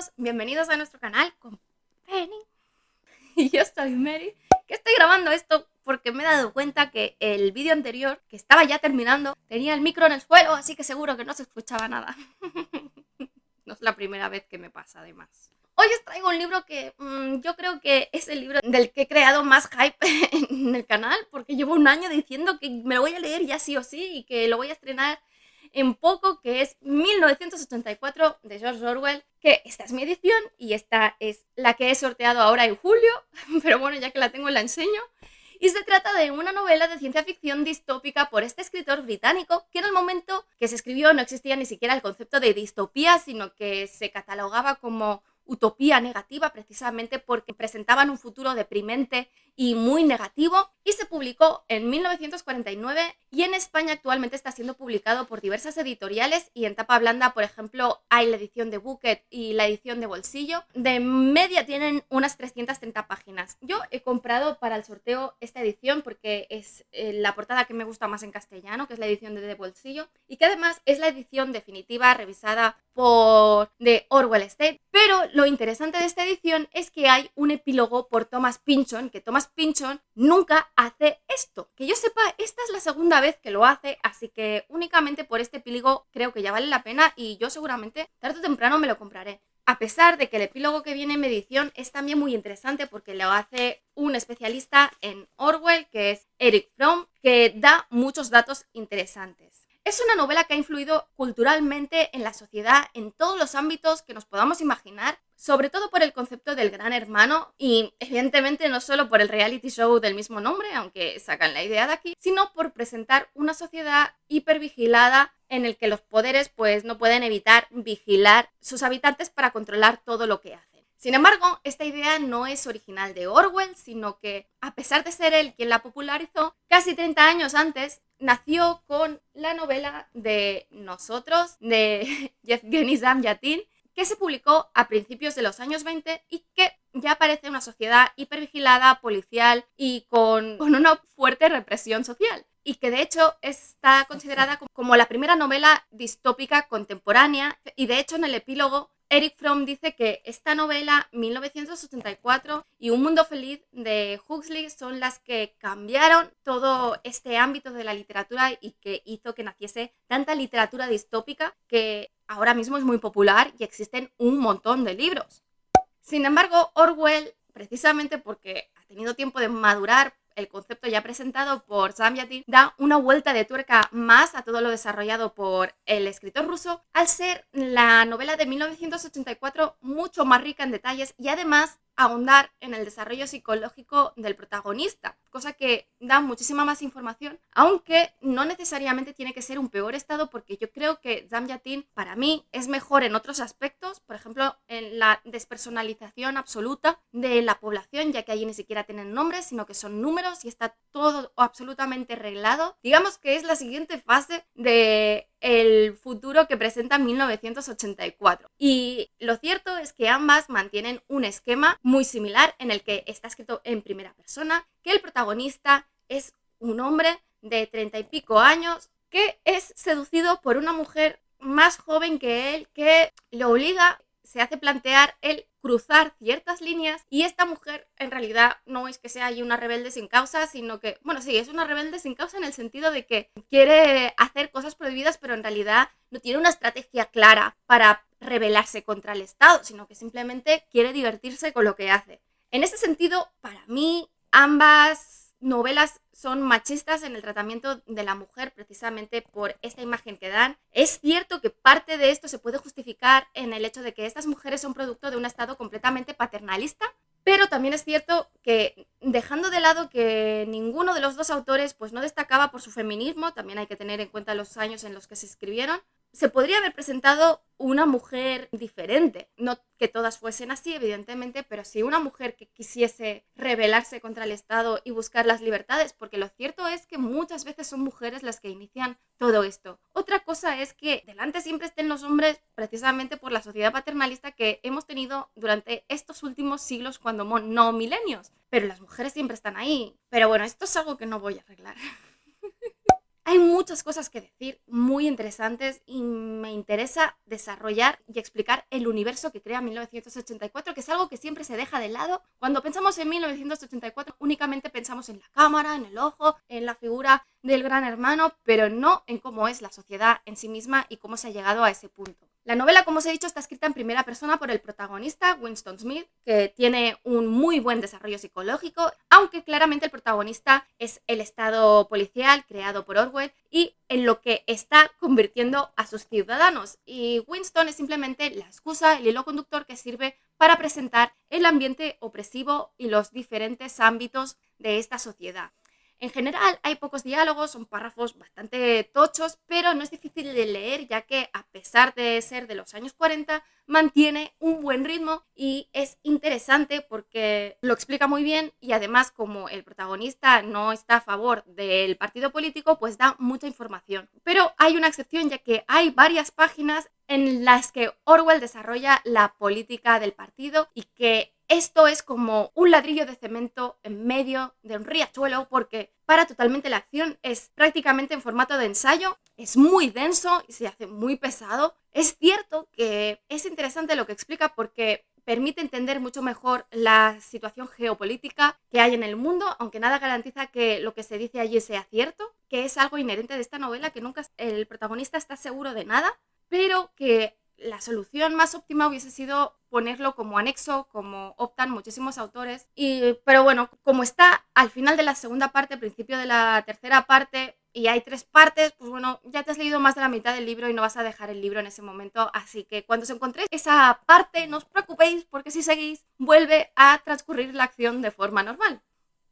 todos, bienvenidos a nuestro canal con Penny. Y yo soy Mary, que estoy grabando esto porque me he dado cuenta que el vídeo anterior, que estaba ya terminando, tenía el micro en el suelo, así que seguro que no se escuchaba nada. No es la primera vez que me pasa, además. Hoy os traigo un libro que yo creo que es el libro del que he creado más hype en el canal, porque llevo un año diciendo que me lo voy a leer ya sí o sí y que lo voy a estrenar en poco, que es 1984 de George Orwell, que esta es mi edición y esta es la que he sorteado ahora en julio, pero bueno, ya que la tengo la enseño. Y se trata de una novela de ciencia ficción distópica por este escritor británico que en el momento que se escribió no existía ni siquiera el concepto de distopía, sino que se catalogaba como utopía negativa precisamente porque presentaban un futuro deprimente y muy negativo, y se publicó en 1949 y en España actualmente está siendo publicado por diversas editoriales y en tapa blanda, por ejemplo, hay la edición de Bucket y la edición de bolsillo. De media tienen unas 330 páginas. Yo he comprado para el sorteo esta edición porque es la portada que me gusta más en castellano, que es la edición de bolsillo, y que además es la edición definitiva revisada por The Orwell Estate. Pero lo interesante de esta edición es que hay un epílogo por Thomas Pynchon, que Thomas Pynchon nunca hace esto. Que yo sepa, esta es la segunda vez que lo hace, así que únicamente por este epílogo creo que ya vale la pena y yo seguramente tarde o temprano me lo compraré. A pesar de que el epílogo que viene en mi edición es también muy interesante porque lo hace un especialista en Orwell, que es Erich Fromm, que da muchos datos interesantes. Es una novela que ha influido culturalmente en la sociedad en todos los ámbitos que nos podamos imaginar, sobre todo por el concepto del gran hermano y evidentemente no solo por el reality show del mismo nombre, aunque sacan la idea de aquí, sino por presentar una sociedad hipervigilada en el que los poderes pues no pueden evitar vigilar sus habitantes para controlar todo lo que hacen. Sin embargo, esta idea no es original de Orwell, sino que, a pesar de ser él quien la popularizó, casi 30 años antes nació con la novela de Nosotros, de Yevgeny Zamyatin, que se publicó a principios de los años 20 y que ya aparece una sociedad hipervigilada, policial y con una fuerte represión social. Y que de hecho está considerada como la primera novela distópica contemporánea, y de hecho en el epílogo Erich Fromm dice que esta novela, 1984 y Un mundo feliz de Huxley son las que cambiaron todo este ámbito de la literatura y que hizo que naciese tanta literatura distópica que ahora mismo es muy popular y existen un montón de libros. Sin embargo, Orwell, precisamente porque ha tenido tiempo de madurar el concepto ya presentado por Zamyatin, da una vuelta de tuerca más a todo lo desarrollado por el escritor ruso, al ser la novela de 1984 mucho más rica en detalles y además ahondar en el desarrollo psicológico del protagonista, cosa que da muchísima más información, aunque no necesariamente tiene que ser un peor estado, porque yo creo que Zamyatin para mí es mejor en otros aspectos, por ejemplo en la despersonalización absoluta de la población, ya que allí ni siquiera tienen nombres, sino que son números y está todo absolutamente arreglado. Digamos que es la siguiente fase de el futuro que presenta 1984. Y lo cierto es que ambas mantienen un esquema muy similar en el que está escrito en primera persona, que el protagonista es un hombre de 30 y pico años que es seducido por una mujer más joven que él, que le obliga, se hace plantear el cruzar ciertas líneas, y esta mujer en realidad no es que sea una rebelde sin causa, sino que, bueno, sí, es una rebelde sin causa en el sentido de que quiere hacer cosas prohibidas, pero en realidad no tiene una estrategia clara para rebelarse contra el Estado, sino que simplemente quiere divertirse con lo que hace. En ese sentido, para mí, ambas novelas son machistas en el tratamiento de la mujer precisamente por esta imagen que dan. Es cierto que parte de esto se puede justificar en el hecho de que estas mujeres son producto de un estado completamente paternalista, pero también es cierto que, dejando de lado que ninguno de los dos autores pues no destacaba por su feminismo, también hay que tener en cuenta los años en los que se escribieron, se podría haber presentado una mujer diferente. No que todas fuesen así, evidentemente, pero sí una mujer que quisiese rebelarse contra el Estado y buscar las libertades, porque lo cierto es que muchas veces son mujeres las que inician todo esto. Otra cosa es que delante siempre estén los hombres, precisamente por la sociedad paternalista que hemos tenido durante estos últimos siglos, cuando no milenios, pero las mujeres siempre están ahí. Pero bueno, esto es algo que no voy a arreglar. Hay muchas cosas que decir muy interesantes y me interesa desarrollar y explicar el universo que crea 1984, que es algo que siempre se deja de lado. Cuando pensamos en 1984 únicamente pensamos en la cámara, en el ojo, en la figura del gran hermano, pero no en cómo es la sociedad en sí misma y cómo se ha llegado a ese punto. La novela, como os he dicho, está escrita en primera persona por el protagonista, Winston Smith, que tiene un muy buen desarrollo psicológico, aunque claramente el protagonista es el estado policial creado por Orwell y en lo que está convirtiendo a sus ciudadanos. Y Winston es simplemente la excusa, el hilo conductor que sirve para presentar el ambiente opresivo y los diferentes ámbitos de esta sociedad. En general hay pocos diálogos, son párrafos bastante tochos, pero no es difícil de leer ya que a pesar de ser de los años 40 mantiene un buen ritmo y es interesante porque lo explica muy bien y además como el protagonista no está a favor del partido político pues da mucha información. Pero hay una excepción ya que hay varias páginas en las que Orwell desarrolla la política del partido y que esto es como un ladrillo de cemento en medio de un riachuelo porque para totalmente la acción, es prácticamente en formato de ensayo, es muy denso y se hace muy pesado. Es cierto que es interesante lo que explica porque permite entender mucho mejor la situación geopolítica que hay en el mundo, aunque nada garantiza que lo que se dice allí sea cierto, que es algo inherente de esta novela, que nunca el protagonista está seguro de nada, pero que la solución más óptima hubiese sido ponerlo como anexo, como optan muchísimos autores. Pero bueno, como está al final de la segunda parte, principio de la tercera parte, y hay 3 partes, pues bueno, ya te has leído más de la mitad del libro y no vas a dejar el libro en ese momento. Así que cuando os encontréis esa parte, no os preocupéis, porque si seguís, vuelve a transcurrir la acción de forma normal.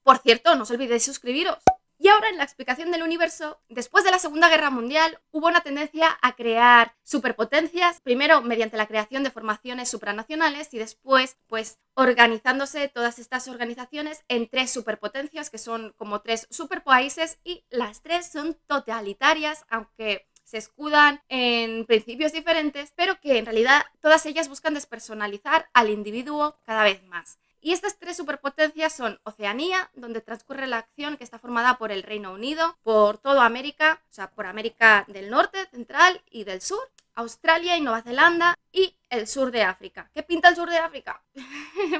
Por cierto, no os olvidéis suscribiros. Y ahora en la explicación del universo, después de la Segunda Guerra Mundial hubo una tendencia a crear superpotencias, primero mediante la creación de formaciones supranacionales y después pues organizándose todas estas organizaciones en 3 superpotencias que son como 3 superpaíses y las 3 son totalitarias, aunque se escudan en principios diferentes, pero que en realidad todas ellas buscan despersonalizar al individuo cada vez más. Y estas 3 superpotencias son Oceanía, donde transcurre la acción, que está formada por el Reino Unido, por toda América, o sea, por América del Norte, Central y del Sur, Australia y Nueva Zelanda y el sur de África. ¿Qué pinta el sur de África?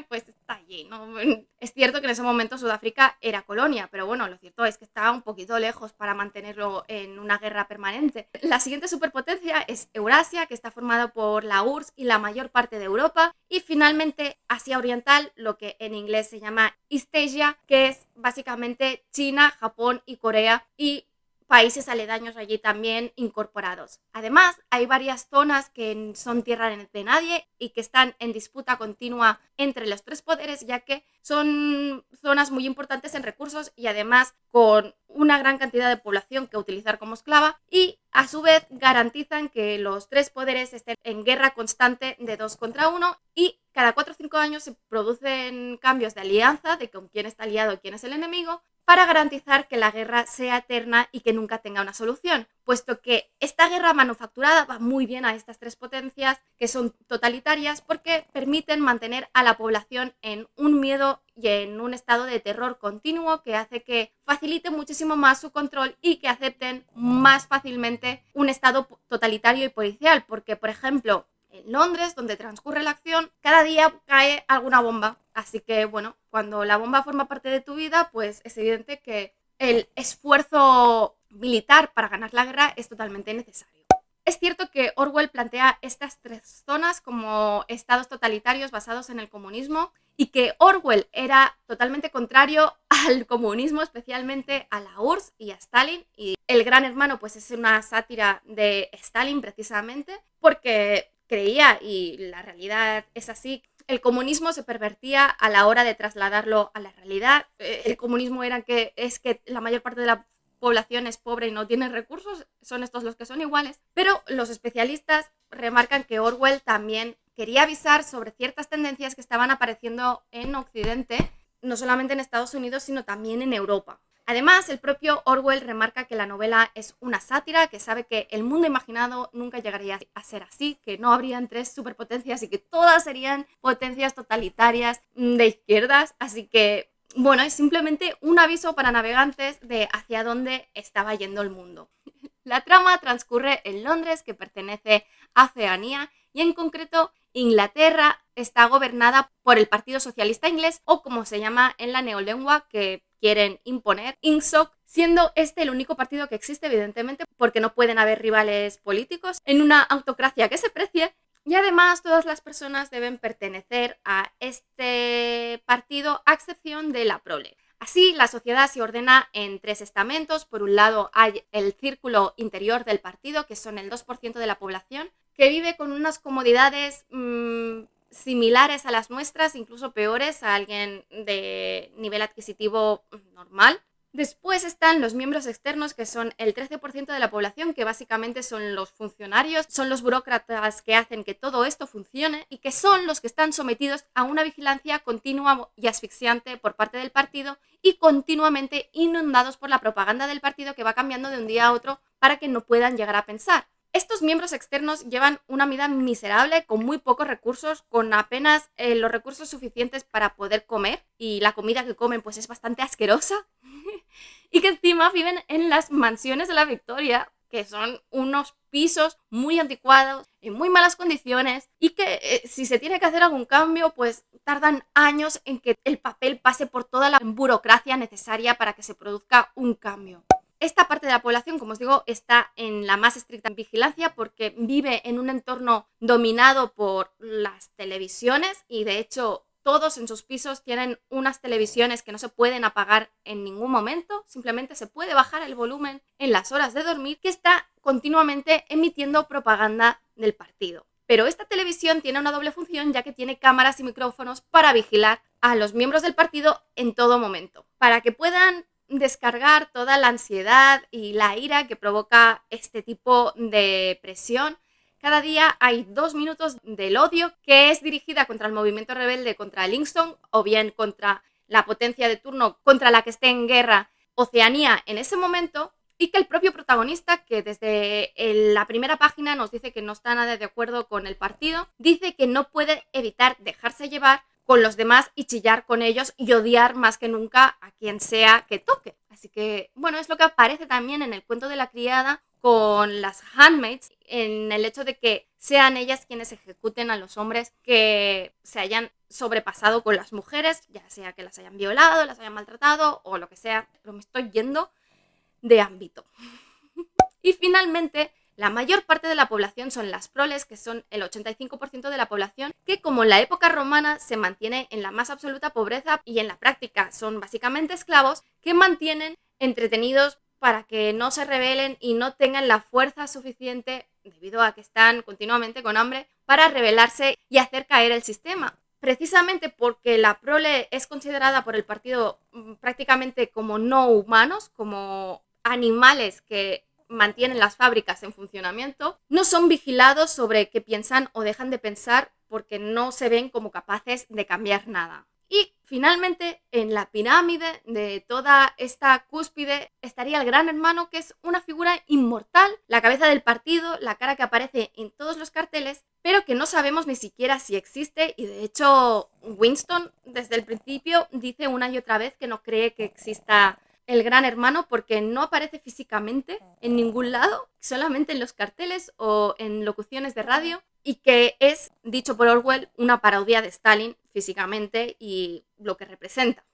Pues está allí, ¿no? Es cierto que en ese momento Sudáfrica era colonia, pero bueno, lo cierto es que estaba un poquito lejos para mantenerlo en una guerra permanente. La siguiente superpotencia es Eurasia, que está formada por la URSS y la mayor parte de Europa, y finalmente Asia Oriental, lo que en inglés se llama East Asia, que es básicamente China, Japón y Corea, y países aledaños allí también incorporados. Además, hay varias zonas que son tierra de nadie y que están en disputa continua entre los 3 poderes, ya que son zonas muy importantes en recursos y además con una gran cantidad de población que utilizar como esclava y a su vez garantizan que los 3 poderes estén en guerra constante de 2 contra 1 y cada 4 o 5 años se producen cambios de alianza, de con quién está aliado y quién es el enemigo, para garantizar que la guerra sea eterna y que nunca tenga una solución, puesto que esta guerra manufacturada va muy bien a estas 3 potencias que son totalitarias porque permiten mantener a la población en un miedo y en un estado de terror continuo que hace que facilite muchísimo más su control y que acepten más fácilmente un estado totalitario y policial, porque por ejemplo en Londres, donde transcurre la acción, cada día cae alguna bomba. Así que, bueno, cuando la bomba forma parte de tu vida, pues es evidente que el esfuerzo militar para ganar la guerra es totalmente necesario. Es cierto que Orwell plantea estas 3 zonas como estados totalitarios basados en el comunismo y que Orwell era totalmente contrario al comunismo, especialmente a la URSS y a Stalin. Y El Gran Hermano pues es una sátira de Stalin precisamente porque creía, y la realidad es así, el comunismo se pervertía a la hora de trasladarlo a la realidad. El comunismo era que la mayor parte de la población es pobre y no tiene recursos, son estos los que son iguales, pero los especialistas remarcan que Orwell también quería avisar sobre ciertas tendencias que estaban apareciendo en Occidente, no solamente en Estados Unidos, sino también en Europa. Además, el propio Orwell remarca que la novela es una sátira, que sabe que el mundo imaginado nunca llegaría a ser así, que no habrían 3 superpotencias y que todas serían potencias totalitarias de izquierdas, así que Bueno, es simplemente un aviso para navegantes de hacia dónde estaba yendo el mundo. La trama transcurre en Londres, que pertenece a Oceanía, y en concreto Inglaterra está gobernada por el Partido Socialista Inglés, o como se llama en la neolengua que quieren imponer, INSOC, siendo este el único partido que existe, evidentemente, porque no pueden haber rivales políticos en una autocracia que se precie. Y además todas las personas deben pertenecer a este partido a excepción de la prole. Así, la sociedad se ordena en 3 estamentos. Por un lado hay el círculo interior del partido, que son el 2% de la población, que vive con unas comodidades similares a las nuestras, incluso peores a alguien de nivel adquisitivo normal. Después están los miembros externos, que son el 13% de la población, que básicamente son los funcionarios, son los burócratas que hacen que todo esto funcione y que son los que están sometidos a una vigilancia continua y asfixiante por parte del partido y continuamente inundados por la propaganda del partido que va cambiando de un día a otro para que no puedan llegar a pensar. Estos miembros externos llevan una vida miserable, con muy pocos recursos, con apenas los recursos suficientes para poder comer, y la comida que comen pues es bastante asquerosa. Y que encima viven en las mansiones de la Victoria, que son unos pisos muy anticuados, en muy malas condiciones, y que si se tiene que hacer algún cambio, pues tardan años en que el papel pase por toda la burocracia necesaria para que se produzca un cambio. Esta parte de la población, como os digo, está en la más estricta vigilancia porque vive en un entorno dominado por las televisiones y de hecho todos en sus pisos tienen unas televisiones que no se pueden apagar en ningún momento, simplemente se puede bajar el volumen en las horas de dormir, que está continuamente emitiendo propaganda del partido. Pero esta televisión tiene una doble función, ya que tiene cámaras y micrófonos para vigilar a los miembros del partido en todo momento, para que puedan descargar toda la ansiedad y la ira que provoca este tipo de presión. Cada día hay 2 minutos del odio que es dirigida contra el movimiento rebelde, contra el INSOC, o bien contra la potencia de turno contra la que esté en guerra Oceanía en ese momento, y que el propio protagonista, que desde la primera página nos dice que no está nada de acuerdo con el partido, dice que no puede evitar dejarse llevar con los demás y chillar con ellos y odiar más que nunca a quien sea que toque. Así que, bueno, es lo que aparece también en el cuento de la criada con las handmaids, en el hecho de que sean ellas quienes ejecuten a los hombres que se hayan sobrepasado con las mujeres, ya sea que las hayan violado, las hayan maltratado o lo que sea, pero me estoy yendo de ámbito. Y finalmente, la mayor parte de la población son las proles, que son el 85% de la población, que como en la época romana se mantiene en la más absoluta pobreza y en la práctica son básicamente esclavos que mantienen entretenidos para que no se rebelen y no tengan la fuerza suficiente, debido a que están continuamente con hambre, para rebelarse y hacer caer el sistema. Precisamente porque la prole es considerada por el partido prácticamente como no humanos, como animales que mantienen las fábricas en funcionamiento, no son vigilados sobre qué piensan o dejan de pensar porque no se ven como capaces de cambiar nada. Y finalmente, en la pirámide de toda esta cúspide estaría el Gran Hermano, que es una figura inmortal, la cabeza del partido, la cara que aparece en todos los carteles, pero que no sabemos ni siquiera si existe, y de hecho Winston desde el principio dice una y otra vez que no cree que exista el Gran Hermano porque no aparece físicamente en ningún lado, solamente en los carteles o en locuciones de radio, y que es, dicho por Orwell, una parodia de Stalin físicamente y lo que representa.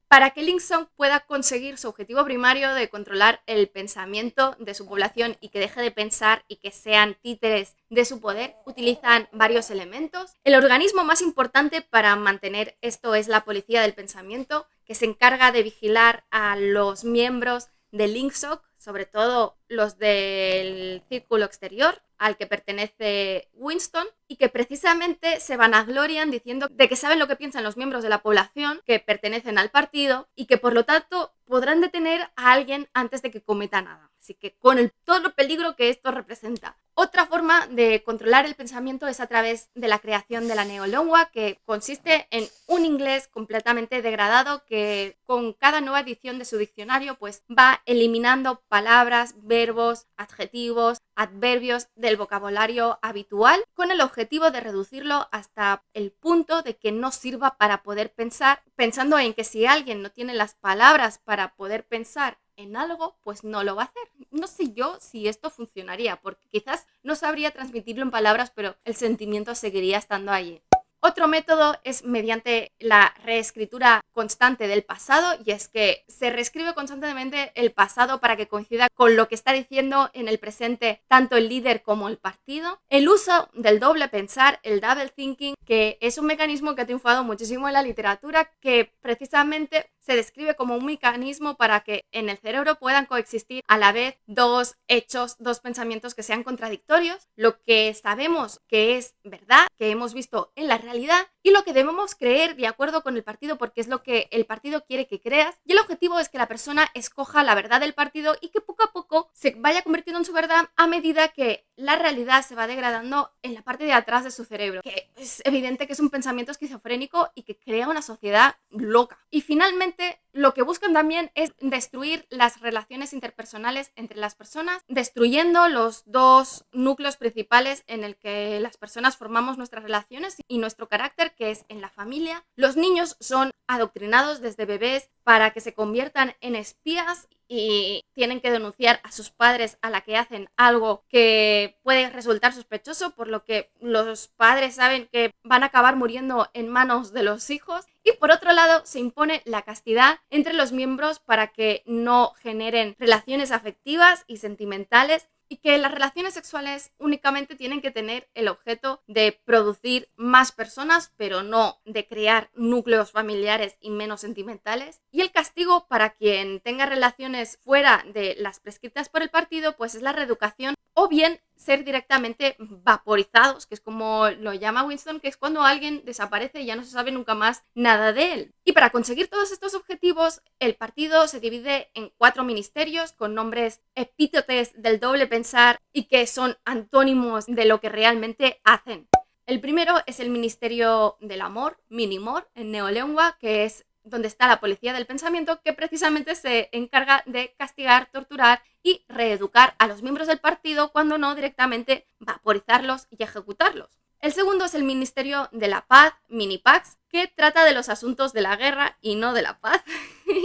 Para que INSOC pueda conseguir su objetivo primario de controlar el pensamiento de su población y que deje de pensar y que sean títeres de su poder, utilizan varios elementos. El organismo más importante para mantener esto es la policía del pensamiento, que se encarga de vigilar a los miembros del INSOC, sobre todo los del círculo exterior, al que pertenece Winston, y que precisamente se vanaglorian diciendo de que saben lo que piensan los miembros de la población que pertenecen al partido y que por lo tanto podrán detener a alguien antes de que cometa nada. Así que con todo el peligro que esto representa. Otra forma de controlar el pensamiento es a través de la creación de la neolengua, que consiste en un inglés completamente degradado que con cada nueva edición de su diccionario pues va eliminando palabras, verbos, adjetivos, adverbios del vocabulario habitual con el objetivo de reducirlo hasta el punto de que no sirva para poder pensar, pensando en que si alguien no tiene las palabras para poder pensar en algo, pues no lo va a hacer. No sé yo si esto funcionaría, porque quizás no sabría transmitirlo en palabras, pero el sentimiento seguiría estando allí. Otro método es mediante la reescritura constante del pasado, y es que se reescribe constantemente el pasado para que coincida con lo que está diciendo en el presente tanto el líder como el partido. El uso del doble pensar, el double thinking, que es un mecanismo que ha triunfado muchísimo en la literatura, que precisamente se describe como un mecanismo para que en el cerebro puedan coexistir a la vez dos hechos, dos pensamientos que sean contradictorios, lo que sabemos que es verdad, que hemos visto en la realidad, y lo que debemos creer de acuerdo con el partido, porque es lo que el partido quiere que creas, y el objetivo es que la persona escoja la verdad del partido y que poco a poco se vaya convirtiendo en su verdad a medida que la realidad se va degradando en la parte de atrás de su cerebro, que es evidente que es un pensamiento esquizofrénico y que crea una sociedad loca. Y finalmente, lo que buscan también es destruir las relaciones interpersonales entre las personas, destruyendo los dos núcleos principales en el que las personas formamos nuestras relaciones y nuestro carácter, que es en la familia. Los niños son adoctrinados desde bebés para que se conviertan en espías y tienen que denunciar a sus padres a la que hacen algo que puede resultar sospechoso, por lo que los padres saben que van a acabar muriendo en manos de los hijos. Y por otro lado, se impone la castidad entre los miembros para que no generen relaciones afectivas y sentimentales, y que las relaciones sexuales únicamente tienen que tener el objeto de producir más personas, pero no de crear núcleos familiares y menos sentimentales. Y el castigo para quien tenga relaciones fuera de las prescritas por el partido, pues es la reeducación, o bien ser directamente vaporizados, que es como lo llama Winston, que es cuando alguien desaparece y ya no se sabe nunca más nada de él. Y para conseguir todos estos objetivos, el partido se divide en 4 ministerios con nombres epítetes del doble pensar y que son antónimos de lo que realmente hacen. El primero es el Ministerio del Amor, Minimor, en neolengua, que es donde está la policía del pensamiento, que precisamente se encarga de castigar, torturar y reeducar a los miembros del partido, cuando no directamente vaporizarlos y ejecutarlos. El segundo es el Ministerio de la Paz, Minipax, que trata de los asuntos de la guerra y no de la paz,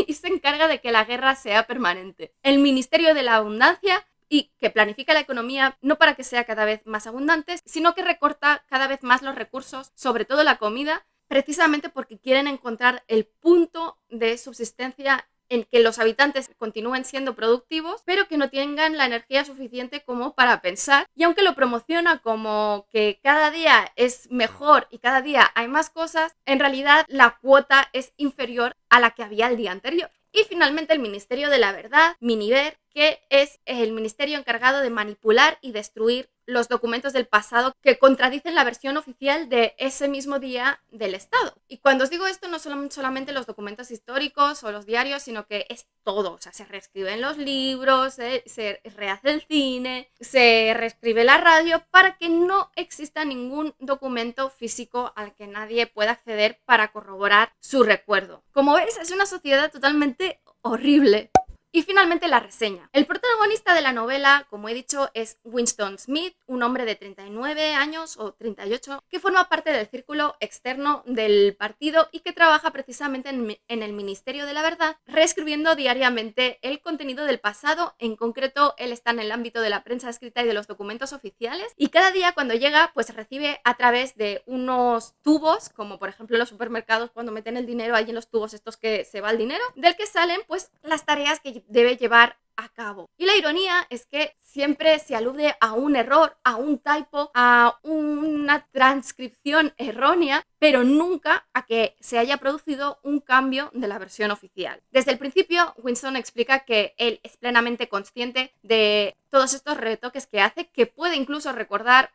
y se encarga de que la guerra sea permanente. El Ministerio de la Abundancia, y que planifica la economía no para que sea cada vez más abundante, sino que recorta cada vez más los recursos, sobre todo la comida, precisamente porque quieren encontrar el punto de subsistencia en que los habitantes continúen siendo productivos, pero que no tengan la energía suficiente como para pensar. Y aunque lo promociona como que cada día es mejor y cada día hay más cosas, en realidad la cuota es inferior a la que había el día anterior. Y finalmente el Ministerio de la Verdad, Miniver, que es el ministerio encargado de manipular y destruir los documentos del pasado que contradicen la versión oficial de ese mismo día del Estado. Y cuando os digo esto, no son solamente los documentos históricos o los diarios, sino que es todo. O sea, se reescriben los libros, se rehace el cine, se reescribe la radio, para que no exista ningún documento físico al que nadie pueda acceder para corroborar su recuerdo. Como ves, es una sociedad totalmente horrible. Y finalmente la reseña. El protagonista de la novela, como he dicho, es Winston Smith, un hombre de 39 años o 38, que forma parte del círculo externo del partido y que trabaja precisamente en el Ministerio de la Verdad, reescribiendo diariamente el contenido del pasado. En concreto, él está en el ámbito de la prensa escrita y de los documentos oficiales, y cada día cuando llega, pues recibe a través de unos tubos, como por ejemplo en los supermercados cuando meten el dinero, ahí en los tubos estos que se va el dinero, del que salen pues las tareas que debe llevar a cabo. Y la ironía es que siempre se alude a un error, a un typo, a una transcripción errónea, pero nunca a que se haya producido un cambio de la versión oficial. Desde el principio, Winston explica que él es plenamente consciente de todos estos retoques que hace, que puede incluso recordar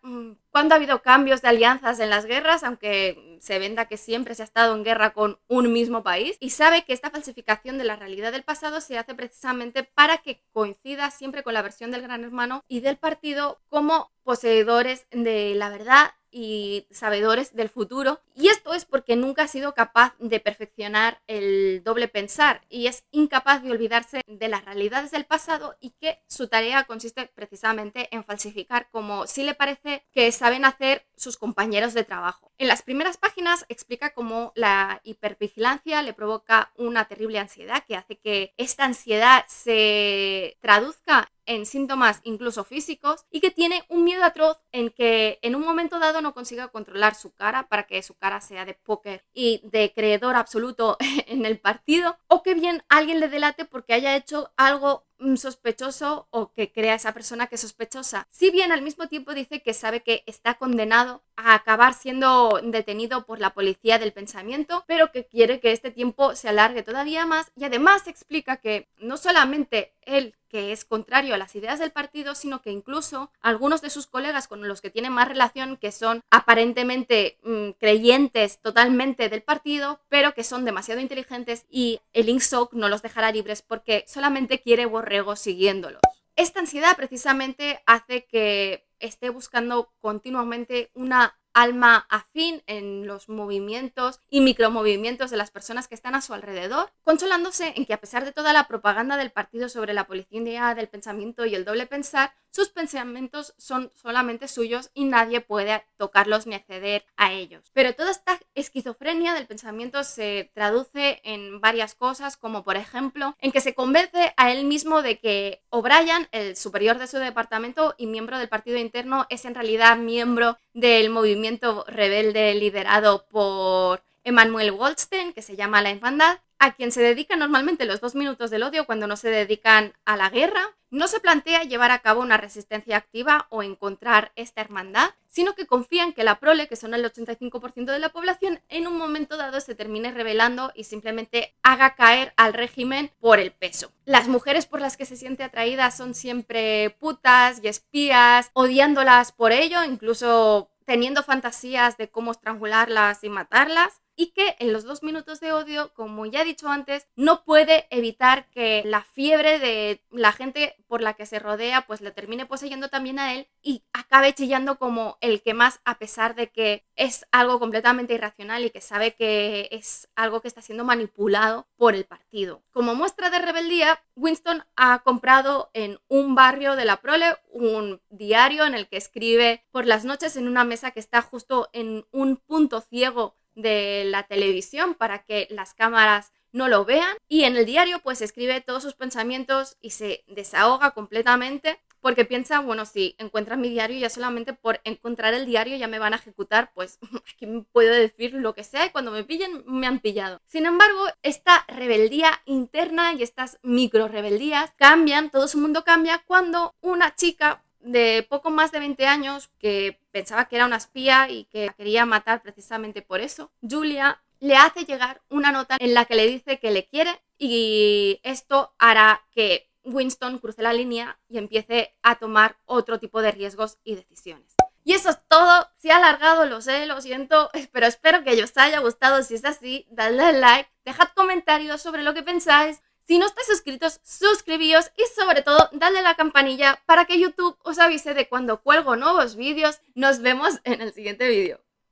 cuando ha habido cambios de alianzas en las guerras, aunque se venda que siempre se ha estado en guerra con un mismo país y sabe que esta falsificación de la realidad del pasado se hace precisamente para que coincida siempre con la versión del Gran Hermano y del partido como poseedores de la verdad y sabedores del futuro. Y esto es porque nunca ha sido capaz de perfeccionar el doble pensar y es incapaz de olvidarse de las realidades del pasado y que su tarea consiste precisamente en falsificar como si le parece que saben hacer sus compañeros de trabajo. En las primeras páginas explica cómo la hipervigilancia le provoca una terrible ansiedad que hace que esta ansiedad se traduzca en síntomas incluso físicos y que tiene un miedo atroz en que en un momento dado no consiga controlar su cara para que su cara sea de póker y de creedor absoluto en el partido, o que bien alguien le delate porque haya hecho algo sospechoso o que crea esa persona que es sospechosa. Si bien al mismo tiempo dice que sabe que está condenado a acabar siendo detenido por la policía del pensamiento, pero que quiere que este tiempo se alargue todavía más y además explica que no solamente él, que es contrario a las ideas del partido, sino que incluso algunos de sus colegas con los que tiene más relación, que son aparentemente creyentes totalmente del partido, pero que son demasiado inteligentes y el INSOC no los dejará libres porque solamente quiere borregos siguiéndolos. Esta ansiedad precisamente hace que esté buscando continuamente una alma afín en los movimientos y micromovimientos de las personas que están a su alrededor, consolándose en que a pesar de toda la propaganda del partido sobre la policía del pensamiento y el doble pensar, sus pensamientos son solamente suyos y nadie puede tocarlos ni acceder a ellos. Pero toda esta esquizofrenia del pensamiento se traduce en varias cosas, como por ejemplo en que se convence a él mismo de que O'Brien, el superior de su departamento y miembro del partido interno, es en realidad miembro del movimiento rebelde liderado por Emanuel Goldstein, que se llama La Hermandad, a quien se dedican normalmente los 2 minutos del odio cuando no se dedican a la guerra. No se plantea llevar a cabo una resistencia activa o encontrar esta hermandad, sino que confían que la prole, que son el 85% de la población, en un momento dado se termine rebelando y simplemente haga caer al régimen por el peso. Las mujeres por las que se siente atraída son siempre putas y espías, odiándolas por ello, incluso teniendo fantasías de cómo estrangularlas y matarlas. Y que en los 2 minutos de odio, como ya he dicho antes, no puede evitar que la fiebre de la gente por la que se rodea pues le termine poseyendo también a él y acabe chillando como el que más, a pesar de que es algo completamente irracional y que sabe que es algo que está siendo manipulado por el partido. Como muestra de rebeldía, Winston ha comprado en un barrio de la prole un diario en el que escribe por las noches en una mesa que está justo en un punto ciego de la televisión para que las cámaras no lo vean, y en el diario pues escribe todos sus pensamientos y se desahoga completamente porque piensa, bueno, si encuentran mi diario ya solamente por encontrar el diario ya me van a ejecutar, pues aquí puedo decir lo que sea y cuando me pillen me han pillado. Sin embargo, esta rebeldía interna y estas micro rebeldías cambian, todo su mundo cambia cuando una chica de poco más de 20 años que pensaba que era una espía y que la quería matar precisamente por eso, Julia le hace llegar una nota en la que le dice que le quiere y esto hará que Winston cruce la línea y empiece a tomar otro tipo de riesgos y decisiones. Y eso es todo, se ha alargado, lo sé, lo siento, pero espero que os haya gustado. Si es así, dadle al like, dejad comentarios sobre lo que pensáis. Si no estáis suscritos, suscribíos y sobre todo dadle a la campanilla para que YouTube os avise de cuando cuelgo nuevos vídeos. Nos vemos en el siguiente vídeo.